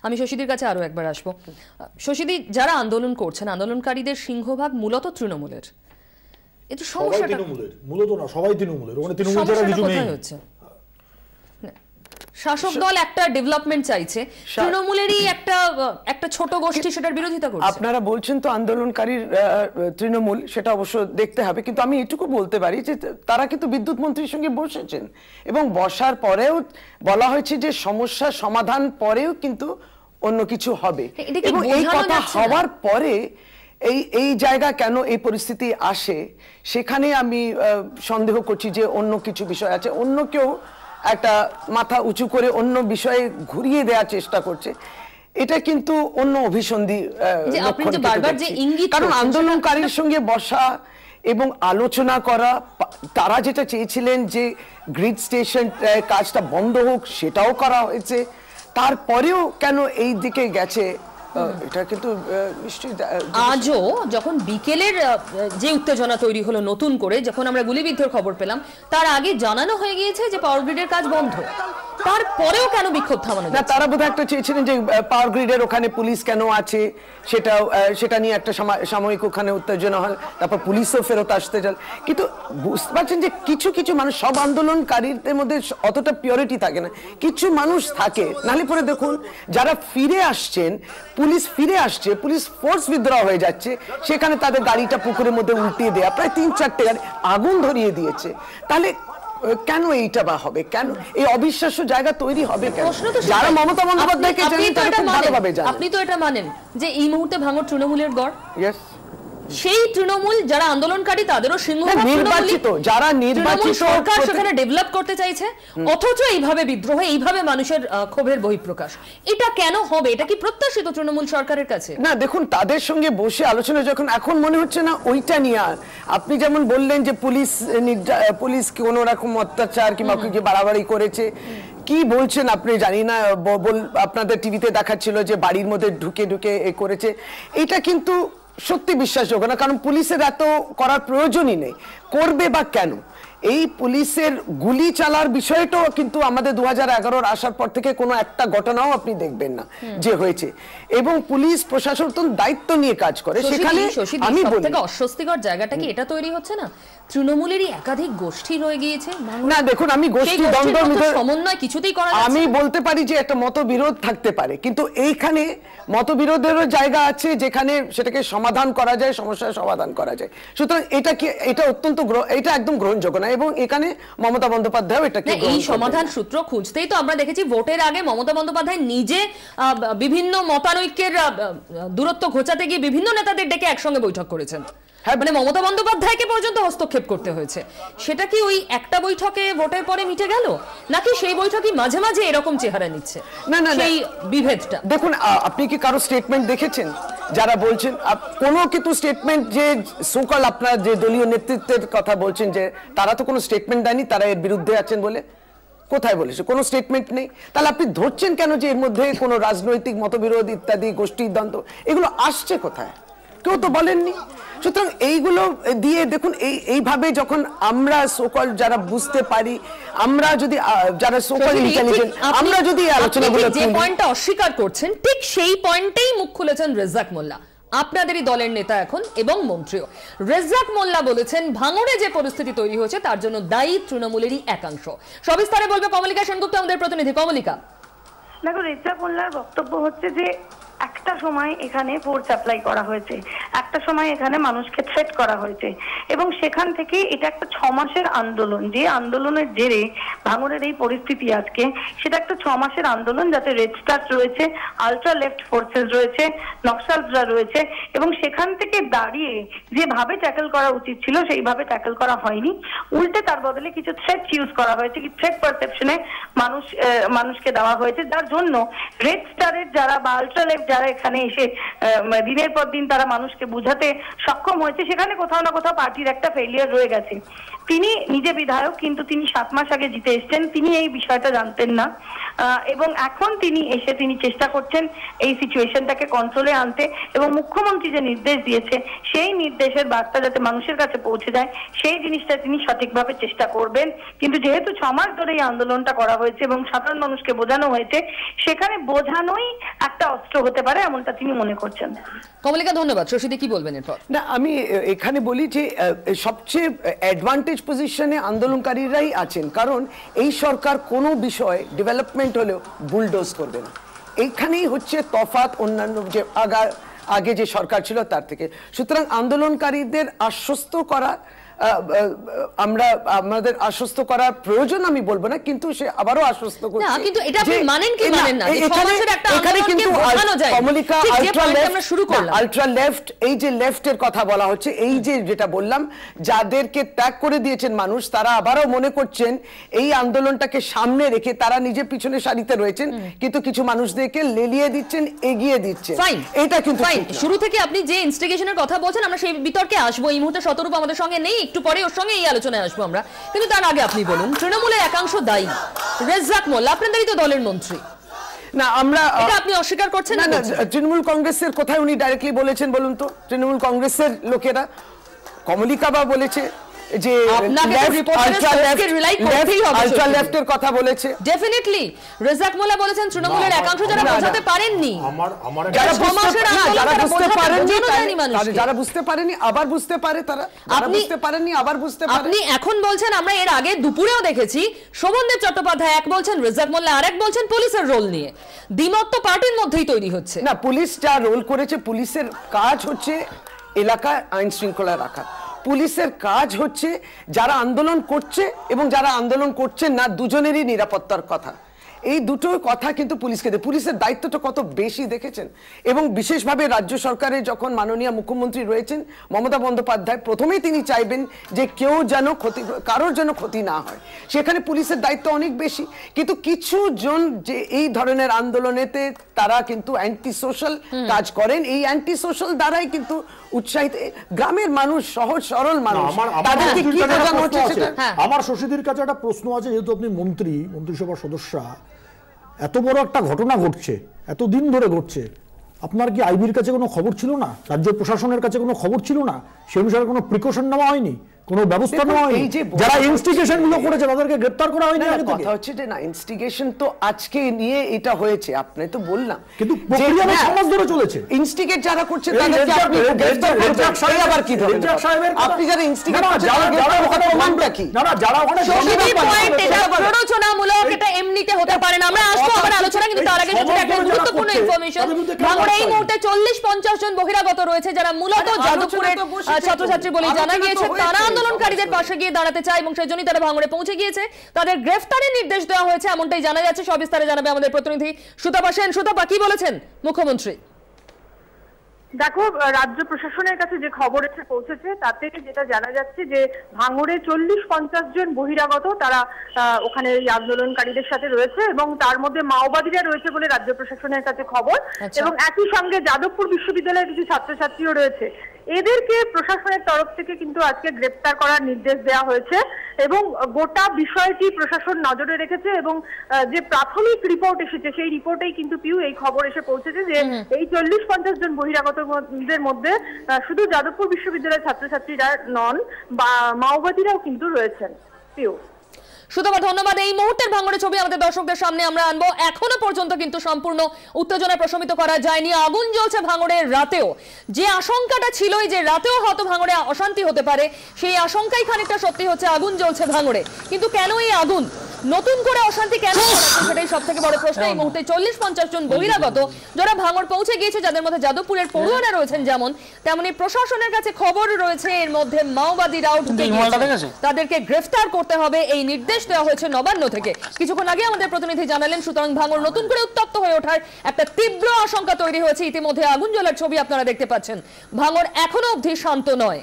আমি শশীদির কাছে আরো একবার আসবো। শশীদি, যারা আন্দোলন করছেন, আন্দোলনকারীদের সিংহভাগ মূলত তৃণমূলের, এটা সমস্যাটা মূলত না, সবাই তৃণমূলের, ওখানে তৃণমূল ছাড়া কিছু নেই। শাসক দল একটা ডেভেলপমেন্ট চাইছে, তৃণমূলেরই একটা ছোট গোষ্ঠী সেটার বিরোধিতা করছে। আপনারা বলছেন তো আন্দোলনকারীর তৃণমূল, সেটা অবশ্য দেখতে হবে, কিন্তু আমি এটুকু বলতে পারি যে তারা কিন্তু বিদ্যুৎ মন্ত্রীর সঙ্গে বসেছেন এবং বসার পরেও বলা হয়েছে যে সমস্যা সমাধান পরেও কিন্তু অন্য কিছু হবে, এবং এই কথা হওয়ার পরে এই জায়গা কেন এই পরিস্থিতি আসে সেখানে আমি সন্দেহ করছি যে অন্য কিছু বিষয় আছে, অন্য কেউ একটা মাথা উঁচু করে অন্য বিষয়ে ঘুরিয়ে দেওয়ার চেষ্টা করছে। এটা কিন্তু অন্য অভিসন্ধি, কারণ আন্দোলনকারীর সঙ্গে বসা এবং আলোচনা করা, তারা যেটা চেয়েছিলেন যে গ্রিড স্টেশন কাজটা বন্ধ হোক সেটাও করা হয়েছে, তারপরেও কেন এই দিকে গেছে এটা কিন্তু নিশ্চয়ই। আজও যখন বিকেলের যে উত্তেজনা তৈরি হলো নতুন করে, যখন আমরা গুলিবিদ্ধের খবর পেলাম, তার আগে জানানো হয়ে গিয়েছে যে পাওয়ার গ্রিডের কাজ বন্ধ, তারপরেও কেন বিক্ষোভ থামানো না? তারা বোধহয় একটা চেয়েছিলেন যে পাওয়ার গ্রিডের ওখানে পুলিশ কেন আছে সেটা নিয়ে একটা সাময়িক ওখানে উত্তেজনা হয়, তারপর পুলিশও ফেরত আসতে চান। কিন্তু বুঝতে পারছেন যে কিছু কিছু মানুষ, সব আন্দোলনকারীদের মধ্যে অতটা পিওরিটি থাকে না, কিছু মানুষ থাকে, নাহলে পরে দেখুন যারা ফিরে আসছেন, পুলিশ ফিরে আসছে, পুলিশ ফোর্স বিদ্রোহ হয়ে যাচ্ছে, সেখানে তাদের গাড়িটা পুকুরের মধ্যে উল্টিয়ে দেয়া, প্রায় ৩-৪টে গাড়ি আগুন ধরিয়ে দিয়েছে। তাহলে কেন এইটা বা হবে, কেন এই অবিশ্বাস্য জায়গা তৈরি হবে কেন? যারা মমতা বন্দ্যোপাধ্যায়কে জানেন তারা খুব ভালোভাবে জানেন। আপনি তো এটা মানেন যে এই মুহূর্তে ভাঙড় তৃণমূলের গড়। ইয়েস, সেই তৃণমূল যারা আন্দোলনকারী তাদেরও সিংহভাগ নির্বাচিত, যারা নির্বাচিত সরকার সেখানে ডেভেলপ করতে চাইছে, অথচ এইভাবে বিদ্রোহ, এইভাবে মানুষের ক্ষোভের বহিঃপ্রকাশ, এটা কেন হবে? এটা কি প্রত্যাশিত তৃণমূল সরকারের কাছে? না, দেখুন তাদের সঙ্গে বসে আলোচনা যখন, এখন মনে হচ্ছে না ওইটা নিয়ে। আপনি যেমন বললেন যে পুলিশ কোনো রকম অত্যাচার কিংবা বাড়াবাড়ি করেছে, কি বলছেন আপনি জানি না, আপনাদের টিভিতে দেখাচ্ছিল যে বাড়ির মধ্যে ঢুকে ঢুকে করেছে, এটা কিন্তু সত্যি বিশ্বাসযোগ্য না, কারণ পুলিশের এত করার প্রয়োজনই নেই, করবে বা কেন? এই পুলিশের গুলি চালার বিষয়টাও কিন্তু আমাদের 2011 আসার পর থেকে কোনো একটা ঘটনাও আপনি দেখবেন না যে হয়েছে, এবং পুলিশ প্রশাসন তো দায়িত্ব নিয়ে কাজ করে। সেখানে আমি বলি থেকে অস্বস্তিকর জায়গাটা কি এটা তৈরি হচ্ছে না, তৃণমূলেরই একাধিক গোষ্ঠী রয়ে গিয়েছে। না দেখুন, আমি গোষ্ঠী দ্বন্দ্ব সমন্বয় কিছুতেই করা যাচ্ছে না। আমি বলতে পারি যে একটা মতবিরোধ থাকতে পারে, কিন্তু এইখানে মতবিরোধেরও জায়গা আছে যেখানে সেটাকে সমাধান করা যায়, সমস্যার সমাধান করা যায়। সুতরাং এটা অত্যন্ত, এটা একদম গ্রহণযোগ্য না, এবং এখানে মমতা বন্দ্যোপাধ্যায় এটাকে এই সমাধান সূত্র খুঁজতেই তো আমরা দেখেছি ভোটের আগে মমতা বন্দ্যোপাধ্যায় নিজে বিভিন্ন মতানৈক্যের দূরত্ব ঘোচাতে গিয়ে বিভিন্ন নেতাদের ডেকে একসঙ্গে বৈঠক করেছেন, মানে মমতা বন্দ্যোপাধ্যায়কে পর্যন্ত হস্তক্ষেপ করতে হয়েছে। সেটা কি ওই একটা বৈঠকে ভোটের পরে মিটে গেল, নাকি সেই বৈঠকই মাঝে মাঝে এরকম চেহারা নিচ্ছে? না না, সেই বিভেদটা দেখুন, আপনি কি কারো স্টেটমেন্ট দেখেছেন যারা বলছেন কোনো কিন্তু স্টেটমেন্ট, যে সোকল আপনার যে দলীয় নেতৃত্বের কথা বলছেন যে তারা তো কোনো স্টেটমেন্ট দেয়নি, তারা এর বিরুদ্ধে আছেন বলে? কোথায় বলেছে? কোনো স্টেটমেন্ট নেই। তাহলে আপনি ধরছেন কেন যে এর মধ্যে কোনো রাজনৈতিক মতবিরোধ ইত্যাদি গোষ্ঠীর দ্বন্দ্ব, এগুলো আসছে কোথায়? কেউ তো বলেননি। সুতরাং এইগুলো দিয়ে দেখুন, এইভাবে যখন আমরা সোকল যারা বুঝতে পারি, আমরা যদি যারা সোকল ইন্টেলিজেন্ট, আমরা যদি আলোচনাগুলো, যে পয়েন্টটা অস্বীকার করছেন ঠিক সেই পয়েন্টেই মুখ খুলেছেন রেজ্জাক মোল্লা, আপনাদেরই দলের নেতা এখন এবং মন্ত্রীও। রেজ্জাক মোল্লা বলেছেন ভাঙড়ে যে পরিস্থিতি তৈরি হয়েছে তার জন্য দায়ী তৃণমূলেরই একাংশ। সবিস্তারে বলবে কমলিকা সেনগুপ্ত, আমাদের প্রতিনিধি। কমলিকা, দেখো, রেজ্জাক মোল্লার বক্তব্য হচ্ছে যে একটা সময় এখানে ফোর্স অ্যাপ্লাই করা হয়েছে, একটা সময় এখানে মানুষকে থ্রেট করা হয়েছে, এবং সেখান থেকে এটা একটা 6 মাসের আন্দোলন, যে আন্দোলনের জেরে ভাঙড়ের এই পরিস্থিতি আজকে, সেটা একটা 6 মাসের আন্দোলন, যাতে রেড স্টার রয়েছে, আলট্রা লেফট ফোর্সেস রয়েছে, নকশালরা রয়েছে, এবং সেখান থেকে দাঁড়িয়ে যেভাবে ট্যাকল করা উচিত ছিল সেইভাবে ট্যাকল করা হয়নি, উল্টে তার বদলে কিছু থ্রেট ইউজ করা হয়েছে, কি থ্রেট পারসেপশনে মানুষকে দেওয়া হয়েছে, যার জন্য রেড স্টারের যারা বা আলট্রা লেফট যারা এখানে এসে দিনের পর দিন তারা মানুষকে বুঝাতে সক্ষম হয়েছে, সেখানে কোথাও না কোথাও পার্টির একটা ফেলিয়ার রয়ে গেছে। তিনি নিজে বিধায়ক, কিন্তু তিনি 7 মাস আগে জিতে এসেছেন, তিনি এই বিষয়টা জানতেন না, এবং এখন তিনি এসে তিনি চেষ্টা করছেন এই সিচুয়েশনটাকে কন্ট্রোলে আনতে, এবং মুখ্যমন্ত্রী যে নির্দেশ দিয়েছে সেই নির্দেশের বার্তা যাতে মানুষের কাছে পৌঁছে যায় সেই জিনিসটা তিনি সঠিকভাবে চেষ্টা করবেন। কিন্তু যেহেতু 6 মাস ধরে এই আন্দোলনটা করা হয়েছে এবং সাধারণ মানুষকে বোঝানো হয়েছে, সেখানে বোঝানোই একটা অস্ত্র হতে পারে এমনটা তিনি মনে করছেন। কমলিকা, ধন্যবাদ। শশীদি কি বলবেন এরপর? না, আমি এখানে বলি যে সবচেয়ে অ্যাডভান্টেজ পজিশনে আন্দোলনকারীরাই আছেন, কারণ এই সরকার কোনো বিষয় ডেভেলপমেন্ট হলেও বুলডোজ করবে না। এইখানেই হচ্ছে তফাৎ অন্যান্য যে আগে যে সরকার ছিল তার থেকে। সুতরাং আন্দোলনকারীদের আশ্বস্ত করা, আমরা আমাদের আশ্বস্ত করার প্রয়োজন আমি বলবো না, কিন্তু সে আবারও আশ্বস্ত করছে। না, কিন্তু এটা আপনি মানেন কি মানেন না? এখানে কিন্তু কমলিকা আলট্রা লেফট, এই যে লেফটের কথা বলা হচ্ছে, এই যে যেটা বললাম, যাদেরকে ত্যাগ করে দিয়েছেন মানুষ, তারা আবারও মনে করছেন এই আন্দোলনটাকে সামনে রেখে তারা নিজে পিছনে সারিতে রয়েছেন, কিন্তু কিছু মানুষদেরকে লেলিয়ে দিচ্ছেন, এগিয়ে দিচ্ছেন। এটা কিন্তু শুরু থেকে আপনি যে ইনস্টিগেশনের কথা বলছেন, আমরা সেই বিতর্কে আসবো। এই মুহূর্তে শতরূপ আমাদের সঙ্গে নেই, একটু পরে ওর সঙ্গে এই আলোচনায় আসবো আমরা। কিন্তু তার আগে আপনি বলুন, তৃণমূলের একাংশ দায়ী, রেজ্জাক মোল্লা আপনাদেরই তো দলের মন্ত্রী, না আমরা এটা আপনি অস্বীকার করছেন না? তৃণমূল কংগ্রেসের কোথায় উনি ডাইরেক্টলি বলেছেন বলুন তো? তৃণমূল কংগ্রেসের লোকেরা, কমলিকা বা বলেছে যে আলট্রা লেফটের কথা বলেছে। ডেফিনেটলি রেজ্জাক মোল্লা বলেছেন তৃণমূলের একাংশ যারা বোঝাতে পারেননি, যারা বুঝতে পারেনি আবার বুঝতে পারে, তারা বুঝতে পারেননি আবার বুঝতে পারে। আপনি এখন বলছেন, আমরা এর আগে দুপুরেও দেখেছি শোভনদেব চট্টোপাধ্যায় এক বলছেন, রেজ্জাক মোল্লা আরেক বলছেন পুলিশের রোল নিয়ে। দ্বিমত তো পার্টির মধ্যেই তৈরি হচ্ছে। না, পুলিশ যা রোল করেছে, পুলিশের কাজ হচ্ছে এলাকায় আইন শৃঙ্খলা রাখা। পুলিশের কাজ হচ্ছে যারা আন্দোলন করছে এবং যারা আন্দোলন করছেন না, দুজনেরই নিরাপত্তার কথা। এই দুটো কথা কিন্তু পুলিশকে দেয়। পুলিশের দায়িত্বটা কত বেশি দেখেছেন। এবং বিশেষভাবে রাজ্য সরকারে যখন মাননীয় মুখ্যমন্ত্রী রয়েছেন মমতা বন্দ্যোপাধ্যায়, প্রথমেই তিনি চাইবেন যে কেউ যেন কারোর যেন ক্ষতি না হয়, সেখানে পুলিশের দায়িত্ব অনেক বেশি। কিন্তু কিছু জন যে এই ধরনের আন্দোলনেতে তারা কিন্তু অ্যান্টি সোশ্যাল কাজ করেন, এই অ্যান্টি সোশ্যাল দ্বারাই কিন্তু উৎসাহিত গ্রামের মানুষ, সহজ সরল মানুষ, তাদেরকে কি বোঝানো হচ্ছে সেটা। আমার শশীদের কাছে একটা প্রশ্ন আছে, যেহেতু আপনি মন্ত্রিসভার সদস্য, এত বড় একটা ঘটনা ঘটছে, এত দিন ধরে ঘটছে, আপনার কি আইবির কাছে কোনো খবর ছিল না? রাজ্য প্রশাসনের কাছে কোনো খবর ছিল না? সে অনুসারে কোনো প্রিকশন নেওয়া হয়নি, কোনো ব্যবস্থা নেওয়া হয়নি? যারা ইনস্টিগেশন গুলো করেছে তাদেরকে গ্রেফতার করা হয়নি? কথা হচ্ছে যে না, ইনস্টিগেশন তো আজকে নিয়ে এটা হয়েছে, আপনি তো বললাম, কিন্তু প্রক্রিয়া সমাজ ধরে চলেছে। ইনস্টিগেট যারা করছে তাদেরকে আপনি গ্রেফতার করছেন, সেই আবার কি ধরনের? আপনি যারা ইনস্টিগেট করছেন যারা ওখানে প্রমাণটা কি? না না, যারা ওখানে প্ররোচনামূলক, এটা এমনিতে হতে পারে না। আমরা আসবো আবার আলোচনা, কিন্তু তার আগে যদি একটা গুরুত্বপূর্ণ ইনফরমেশন, ভাঙড়ে এই মুহূর্তে 40-50 জন বহিরাগত রয়েছে যারা মূলত যাদবপুরের ছাত্রছাত্রী বলে জানা গিয়েছে। তারা আন্দোলনকারীদের পাশে গিয়ে দাঁড়াতে চায় এবং সেজন্যই তারা ভাঙড়ে পৌঁছে গিয়েছে। তাদের গ্রেফতারের নির্দেশ দেওয়া হয়েছে এমনটাই জানা যাচ্ছে। সবিস্তারে জানাবে আমাদের প্রতিনিধি সুতপা সেন। সুতপা, কি বলেছেন মুখ্যমন্ত্রী? দেখো, রাজ্য প্রশাসনের কাছে যে খবর এসে পৌঁছেছে তাতে যেটা জানা যাচ্ছে যে ভাঙড়ে 40-50 জন বহিরাগত তারা ওখানে এই আন্দোলনকারীদের সাথে রয়েছে, এবং তার মধ্যে মাওবাদীরা রয়েছে বলে রাজ্য প্রশাসনের কাছে খবর। এবং একই সঙ্গে যাদবপুর বিশ্ববিদ্যালয়ের কিছু ছাত্রছাত্রীও রয়েছে। এদেরকে প্রশাসনের তরফ থেকে কিন্তু আজকে গ্রেপ্তার করার নির্দেশ দেওয়া হয়েছে, এবং গোটা বিষয়টি প্রশাসন নজরে রেখেছে। এবং যে প্রাথমিক রিপোর্ট এসেছে সেই রিপোর্টেই কিন্তু এই খবর এসে পৌঁছেছে যে এই 40-50 জন বহিরাগতদের মধ্যে শুধু যাদবপুর বিশ্ববিদ্যালয়ের ছাত্রছাত্রীরা নন, বা মাওবাদীরাও কিন্তু রয়েছেন। সুতপা, ধন্যবাদ। এই মুহূর্তের ভাঙড়ের ছবি আমাদের দর্শকদের সামনে আমরা আনবো। এখনো পর্যন্ত কিন্তু সম্পূর্ণ উত্তেজনা প্রশমিত করা যায়নি। আগুন জ্বলছে ভাঙড়ের রাতেও। যে আশঙ্কাটা ছিল যে রাতেও হয়তো ভাঙড়ে অশান্তি হতে পারে, সেই আশঙ্কাই খানিকটা সত্যি হচ্ছে। আগুন জ্বলছে ভাঙড়ে, কিন্তু কেন এই আগুন? নতুন করে অশান্তি কেন? সেটাই সব থেকে বড় প্রশ্ন। এই মুহূর্তে 40-50 জন বহিরাগত যারা ভাঙড় পৌঁছে গিয়েছে, যাদের মধ্যে যাদবপুরের পড়ুয়ারা রয়েছেন যেমন, তেমনি প্রশাসনের কাছে খবর রয়েছে এর মধ্যে মাওবাদীরাও ঢুকে গিয়েছে। তাদেরকে গ্রেফতার করতে হবে, এই নির্দেশ দেওয়া হয়েছে নবান্ন থেকে। কিছুক্ষণ আগে আমাদের প্রতিনিধি জানালেন। সুতরাং ভাঙড় নতুন করে উত্তপ্ত হয়ে ওঠার একটা তীব্র আশঙ্কা তৈরি হয়েছে। ইতিমধ্যে আগুন জ্বলার ছবি আপনারা দেখতে পাচ্ছেন। ভাঙড় এখনো অবধি শান্ত নয়।